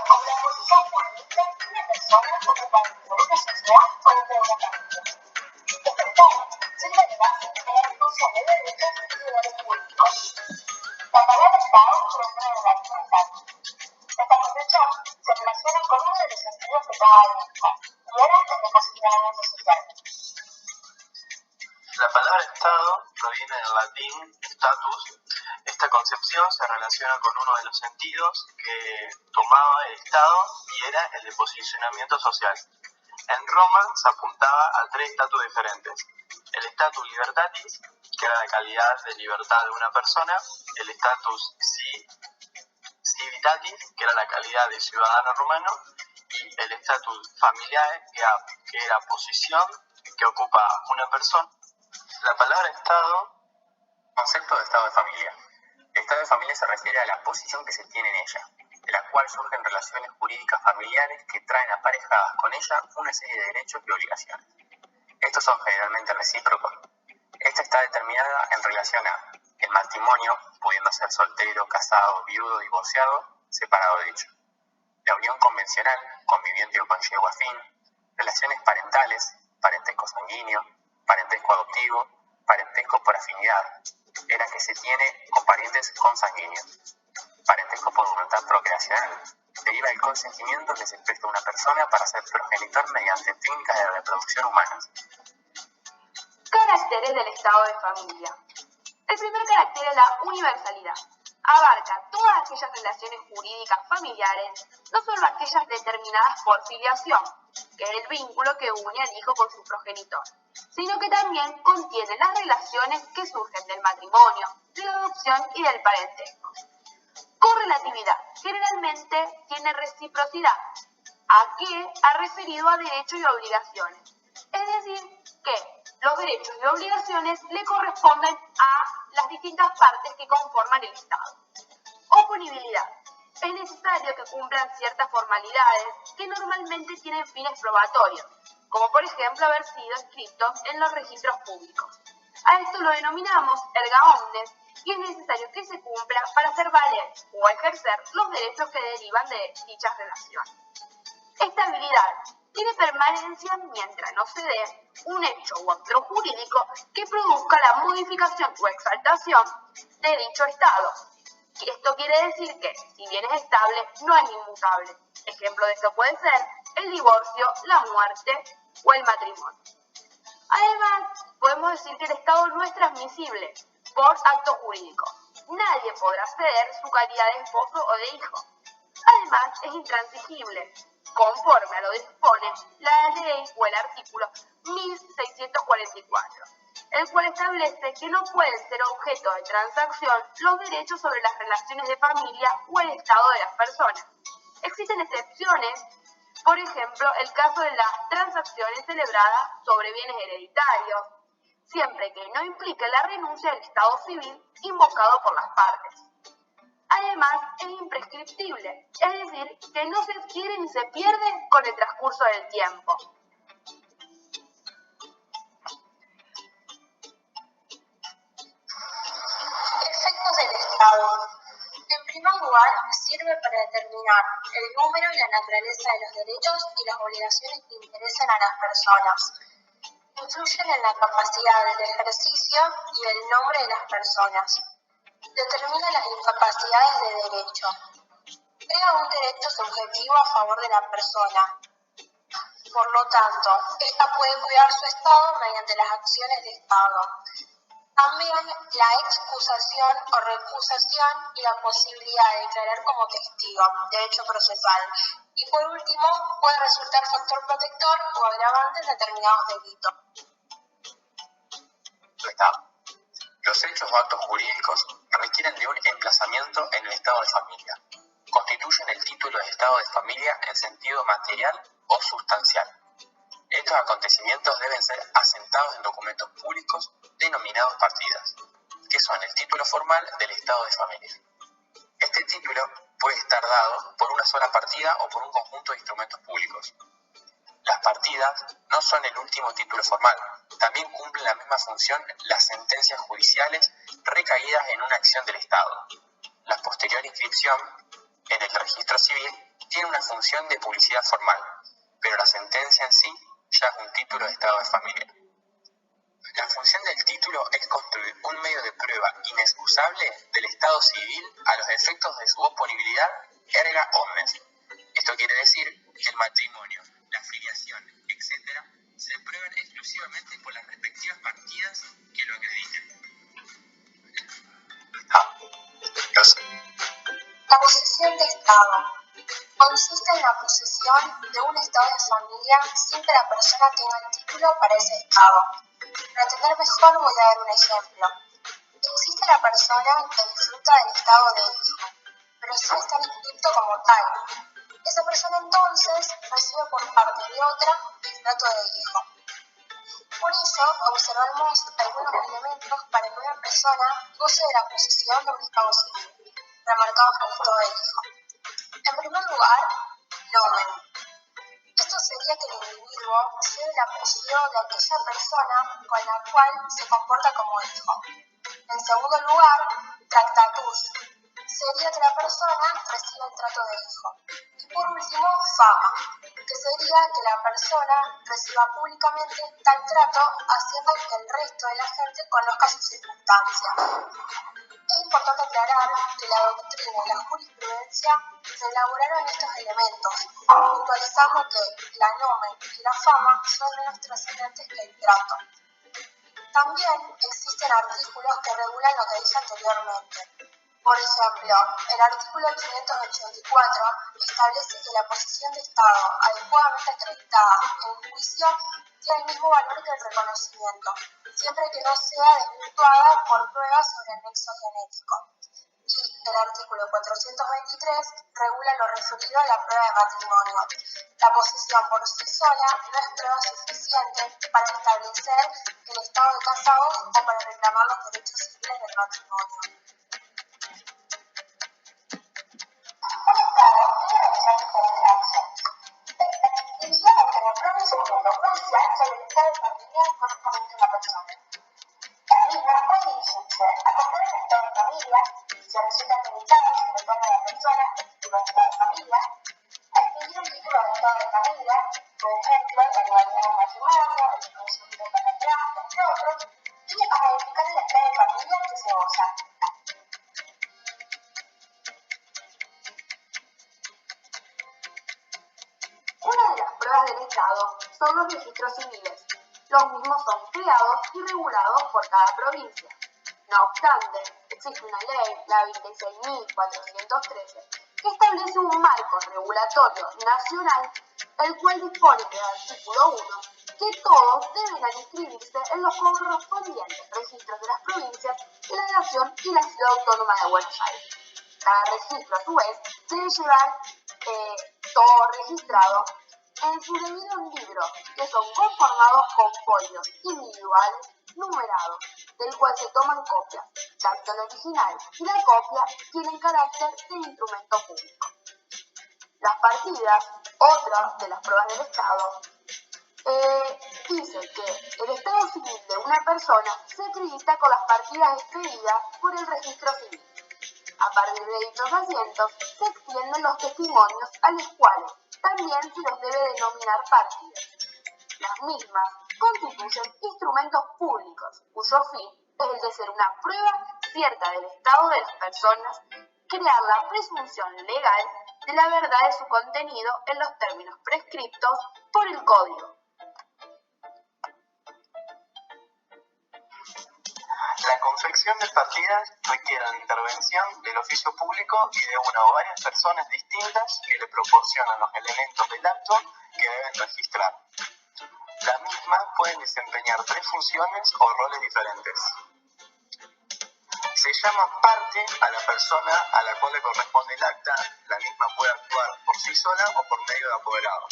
como la posición jurídica que una persona ocupa dentro de una sociedad o dentro de una familia. Este estado sirve de base para la difusión de derechos y deberes públicos. La palabra Estado proviene del latín estatus. Esta concepción se relaciona con uno de los sentidos que estaba abierta, y era el de posicionamiento social. La palabra Estado proviene del latín status. Esta concepción se relaciona con uno de los sentidos que tomaba el Estado y era el de posicionamiento social. En Roma se apuntaba a 3 estatus diferentes: el status libertatis, que era la calidad de libertad de una persona; el status civitatis, que era la calidad de ciudadano romano; y el status familiae, que era posición que ocupa una persona. La palabra Estado, concepto de estado de familia. El estado de familia se refiere a la posición que se tiene en ella, de la cual surgen relaciones jurídicas familiares que traen aparejadas con ella una serie de derechos y obligaciones. Estos son generalmente recíprocos. Esta está determinada en relación a el matrimonio, pudiendo ser soltero, casado, viudo, divorciado, separado de hecho; la unión convencional, conviviente o con yegua afín; relaciones parentales, parentesco sanguíneo, parentesco adoptivo, parentesco por afinidad, en la que se tiene con parientes consanguíneos; parentesco por voluntad procreacional, deriva del consentimiento que se presta a una persona para ser progenitor mediante técnicas de reproducción humanas. Caracteres del estado de familia. El primer carácter es la universalidad. Abarca todas aquellas relaciones jurídicas familiares, no solo aquellas determinadas por filiación, que es el vínculo que une al hijo con su progenitor, sino que también contiene las relaciones que surgen del matrimonio, de la adopción y del parentesco. Correlatividad. Generalmente tiene reciprocidad. ¿A qué ha referido a derechos y obligaciones? Es decir, que los derechos y obligaciones le corresponden a las distintas partes que conforman el Estado. Oponibilidad. Es necesario que cumplan ciertas formalidades que normalmente tienen fines probatorios, como por ejemplo haber sido escritos en los registros públicos. A esto lo denominamos erga omnes y es necesario que se cumpla para hacer valer o ejercer los derechos que derivan de dichas relaciones. Estabilidad. Tiene permanencia mientras no se dé un hecho u acto jurídico que produzca la modificación o exaltación de dicho estado. Esto quiere decir que, si bien es estable, no es inmutable. Ejemplo de esto puede ser el divorcio, la muerte o el matrimonio. Además, podemos decir que el estado no es transmisible por acto jurídico. Nadie podrá ceder su calidad de esposo o de hijo. Además, es intransigible, conforme a lo dispone la ley o el artículo 1644, el cual establece que no pueden ser objeto de transacción los derechos sobre las relaciones de familia o el estado de las personas. Existen excepciones, por ejemplo, el caso de las transacciones celebradas sobre bienes hereditarios, siempre que no implique la renuncia del estado civil invocado por las partes. Además, es imprescriptible, es decir, que no se adquiere ni se pierde con el transcurso del tiempo. Efectos del Estado. En primer lugar, sirve para determinar el número y la naturaleza de los derechos y las obligaciones que interesan a las personas. Influyen en la capacidad del ejercicio y el nombre de las personas. Determina las incapacidades de derecho. Crea un derecho subjetivo a favor de la persona. Por lo tanto, ésta puede cuidar su estado mediante las acciones de Estado. También la excusación o recusación y la posibilidad de declarar como testigo, derecho procesal. Y por último, puede resultar factor protector o agravante en determinados delitos. Estado. Los hechos o actos jurídicos requieren de un emplazamiento en el estado de familia. Constituyen el título de estado de familia en sentido material o sustancial. Estos acontecimientos deben ser asentados en documentos públicos denominados partidas, que son el título formal del estado de familia. Este título puede estar dado por una sola partida o por un conjunto de instrumentos públicos. Las partidas no son el último título formal, también cumplen la misma función las sentencias judiciales recaídas en una acción del Estado. La posterior inscripción en el registro civil tiene una función de publicidad formal, pero la sentencia en sí ya es un título de estado de familia. La función del título es construir un medio de prueba inexcusable del estado civil a los efectos de su oponibilidad erga omnes. Esto quiere decir que el matrimonio, la filiación, etc., se prueban exclusivamente por las respectivas partidas que lo acrediten. La posesión de Estado consiste en la posesión de un estado de familia sin que la persona tenga el título para ese estado. Para entender mejor voy a dar un ejemplo. Existe la persona que disfruta del estado de hijo, pero sí está inscrito como tal. Esa persona entonces recibe por parte de otra el trato de hijo. Por ello, observamos algunos elementos para que una persona goce de la posesión de un estado civil, remarcados en el estado de hijo. En primer lugar, nomen. Esto sería que el individuo lleve el apellido de aquella persona con la cual se comporta como hijo. En segundo lugar, tractatus. Sería que la persona reciba el trato de hijo. Y por último, fama, que sería que la persona reciba públicamente tal trato haciendo que el resto de la gente conozca sus circunstancias. Es importante aclarar que la doctrina y la jurisprudencia se elaboraron estos elementos, puntualizando que la nomen y la fama son menos trascendentes que el trato. También existen artículos que regulan lo que dije anteriormente. Por ejemplo, el artículo 584 establece que la posesión de Estado adecuadamente acreditada en juicio tiene el mismo valor que el reconocimiento, siempre que no sea desvirtuada por pruebas sobre el nexo genético. Y el artículo 423 regula lo referido a la prueba de matrimonio. La posesión por sí sola no es prueba suficiente para establecer el estado de casados o para reclamar los derechos civiles del matrimonio. Se resulta que el Estado se le pone a la persona el título de estado de familia, adquirir un título de estado de familia, por ejemplo, la renovación de un matrimonio, el reconocimiento de paternidad, entre otros, y para verificar el estado de familia que se goza. Una de las pruebas del Estado son los registros civiles. Los mismos son creados y regulados por cada provincia. No obstante, existe una ley, la 26.413, que establece un marco regulatorio nacional, el cual dispone en el artículo 1 que todos deberán inscribirse en los correspondientes registros de las provincias de la Nación y la Ciudad Autónoma de Buenos Aires. Cada registro, a su vez, debe llevar todo registrado en su debido libro, que son conformados con folios individuales numerados, del cual se toman copias. Tanto el original y la copia tienen carácter de instrumento público. Las partidas, otra de las pruebas del Estado, dice que el estado civil de una persona se acredita con las partidas expedidas por el registro civil. A partir de dichos asientos se extienden los testimonios a los cuales también se los debe denominar partidas. Las mismas constituyen instrumentos públicos, cuyo fin es el de ser una prueba cierta del estado de las personas, crear la presunción legal de la verdad de su contenido en los términos prescriptos por el Código. La confección de partidas requiere la intervención del oficio público y de una o varias personas distintas que le proporcionan los elementos del acto que deben registrar. La misma pueden desempeñar tres funciones o roles diferentes. Se llama parte a la persona a la cual le corresponde el acta. La misma puede actuar por sí sola o por medio de apoderado.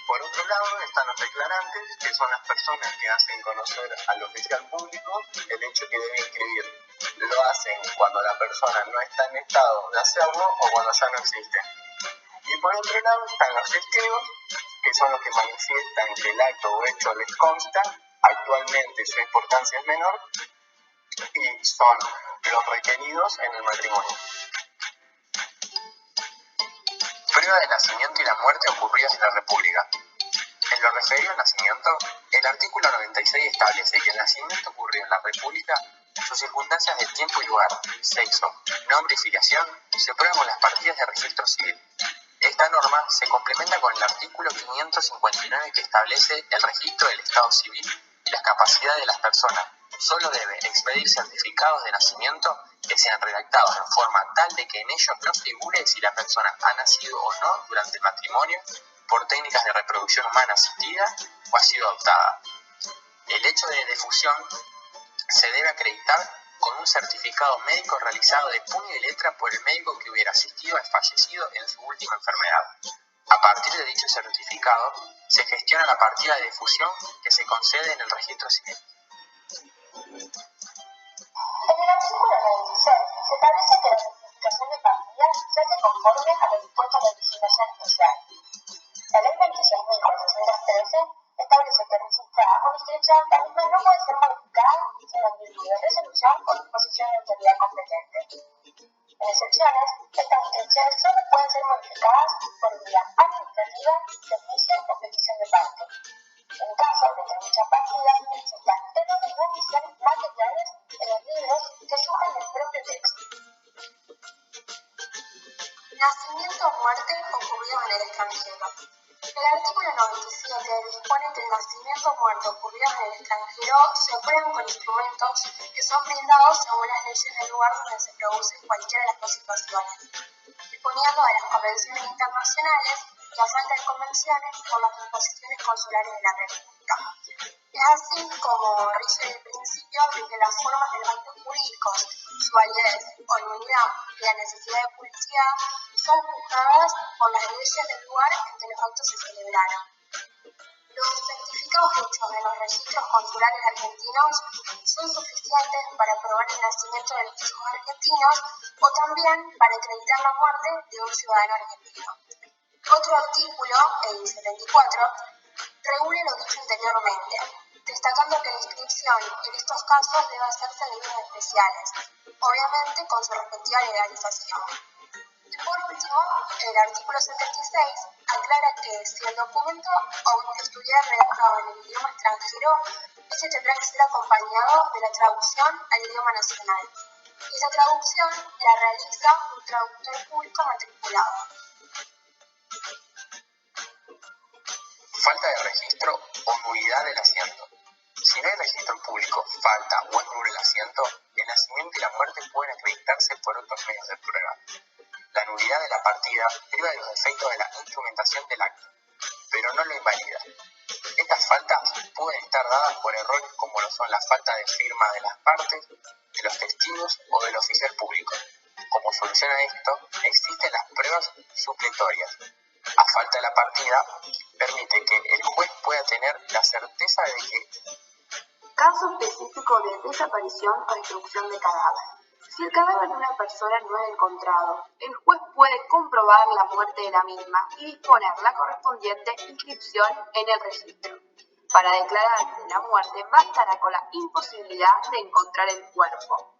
Por otro lado están los declarantes, que son las personas que hacen conocer al oficial público el hecho que debe inscribir. Lo hacen cuando la persona no está en estado de hacerlo o cuando ya no existe. Y por otro lado están los testigos, que son los que manifiestan que el acto o hecho les consta. Actualmente su importancia es menor y son los requeridos en el matrimonio. Prueba de nacimiento y la muerte ocurridas en la República. En lo referido al nacimiento, el artículo 96 establece que el nacimiento ocurrido en la República, sus circunstancias de tiempo y lugar, sexo, nombre y filiación, se prueban con las partidas de registro civil. Esta norma se complementa con el artículo 559 que establece el registro del estado civil y las capacidades de las personas. Solo debe expedir certificados de nacimiento que sean redactados en forma tal de que en ellos no figure si la persona ha nacido o no durante el matrimonio, por técnicas de reproducción humana asistida o ha sido adoptada. El hecho de defusión se debe acreditar con un certificado médico realizado de puño y letra por el médico que hubiera asistido al fallecido en su última enfermedad. A partir de dicho certificado, se gestiona la partida de defusión que se concede en el registro civil. En el artículo 96 se establece que la certificación de partida se hace conforme a lo dispuesto en la legislación especial. La ley 26.413 establece que registrada o inscripción la misma no puede ser modificada sin el virtud de resolución o disposición de autoridad competente. En excepciones, estas inscripciones solo pueden ser modificadas por vía administrativa, servicio o petición de parte. En caso de que dichas partidas existan errores de omisión materiales en los libros que surjan del propio texto. Nacimiento o muerte ocurridos en el extranjero. El artículo 97 dispone que el nacimiento o muerte ocurridos en el extranjero se prueban con instrumentos que son brindados según las leyes del lugar donde se produce cualquiera de las dos situaciones, disponiendo de las convenciones internacionales, la falta de convenciones por las disposiciones consulares de la República. Es así como rige el principio de que las formas de los actos jurídicos, su validez o nulidad y la necesidad de publicidad son juzgadas por las leyes del lugar en que los actos se celebraron. Los certificados hechos de los registros consulares argentinos son suficientes para probar el nacimiento de los hijos argentinos o también para acreditar la muerte de un ciudadano argentino. Otro artículo, el 74, regula lo dicho anteriormente, destacando que la inscripción en estos casos debe hacerse en libros especiales, obviamente con su respectiva legalización. Y por último, el artículo 76 aclara que si el documento estuviera redactado en el idioma extranjero, este tendrá que ser acompañado de la traducción al idioma nacional. Y esa traducción la realiza un traductor público matriculado. Falta de registro o nulidad del asiento. Si no hay registro público, falta o es nulo el asiento, el nacimiento y la muerte pueden acreditarse por otros medios de prueba. La nulidad de la partida priva de los efectos de la instrumentación del acto, pero no lo invalida. Estas faltas pueden estar dadas por errores como lo son la falta de firma de las partes, de los testigos o del oficial público. Como solución a esto, existen las pruebas supletorias. A falta de la partida, permite que el juez pueda tener la certeza de que caso específico de desaparición o destrucción de cadáver. Si el cadáver de una persona no es encontrado, el juez puede comprobar la muerte de la misma y disponer la correspondiente inscripción en el registro. Para declararse la muerte bastará con la imposibilidad de encontrar el cuerpo.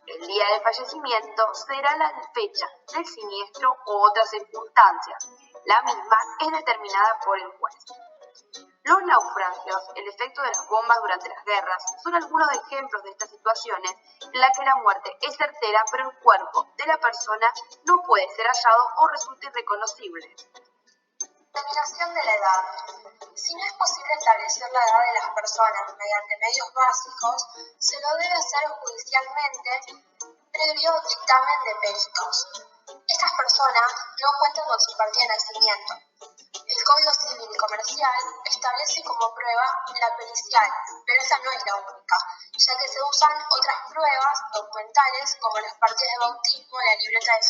El día del fallecimiento será la fecha del siniestro u otras circunstancias. La misma es determinada por el juez. Los naufragios, el efecto de las bombas durante las guerras, son algunos ejemplos de estas situaciones en las que la muerte es certera, pero el cuerpo de la persona no puede ser hallado o resulta irreconocible. Determinación de la edad. Si no es posible establecer la edad de las personas mediante medios básicos, se lo debe hacer judicialmente previo dictamen de peritos. Estas personas no cuentan con su partida de nacimiento. El Código Civil y Comercial establece como prueba la pericial, pero esta no es la única, ya que se usan otras pruebas documentales como las partidas de bautismo, la libreta de familia.